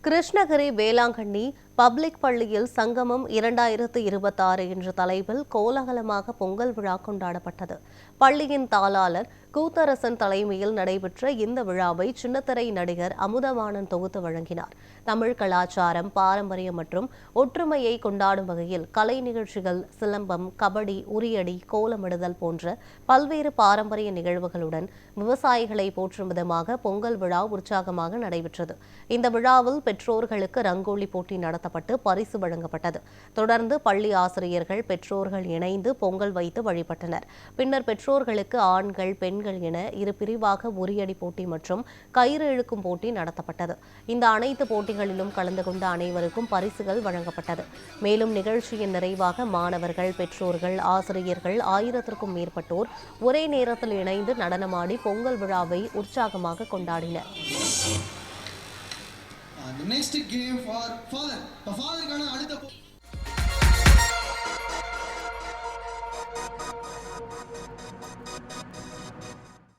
Krishnagiri Velankanni public பள்ளியில் சங்கமம் 2026 என்ற தலைப்பில் கோலாகலமாக பொங்கல் விழா கொண்டாடப்பட்டது. பள்ளியின் தாளாளர் கூத்தரசன் தலைமையில் நடைபெற்ற இந்த விழாவை சின்னத்திரை நடிகர் அமுதவாணன் தொகுத்து வழங்கினார். தமிழ் கலாச்சாரம், பாரம்பரியம் மற்றும் ஒற்றுமையை கொண்டாடும் வகையில் கலை நிகழ்ச்சிகள், சிலம்பம், கபடி, உரியடி, கோலமிடுதல் போன்ற பல்வேறு பாரம்பரிய நிகழ்வுகளுடன் விவசாயிகளை போற்றும் விதமாக பொங்கல் விழா உற்சாகமாக நடைபெற்றது. இந்த விழாவில் பெற்றோர்களுக்கு ரங்கோலி போட்டி நடத்தப்பட்டு பரிசு வழங்கப்பட்டது. தொடர்ந்து பள்ளி ஆசிரியர்கள், பெற்றோர்கள் இணைந்து பொங்கல் வைத்து வழிபட்டனர். பின்னர் பெற்றோர்களுக்கு ஆண்கள், பெண்கள் என இரு பிரிவாக உரியடி போட்டி மற்றும் கயிறு இழுக்கும் போட்டி நடத்தப்பட்டது. இந்த அனைத்து போட்டிகளிலும் கலந்து கொண்ட அனைவருக்கும் பரிசுகள் வழங்கப்பட்டது. மேலும் நிகழ்ச்சியின் நிறைவாக மாணவர்கள், பெற்றோர்கள், ஆசிரியர்கள் 1000க்கும் மேற்பட்டோர் ஒரே நேரத்தில் இணைந்து நடனமாடி பொங்கல் விழாவை உற்சாகமாக கொண்டாடினர். The next game for fun.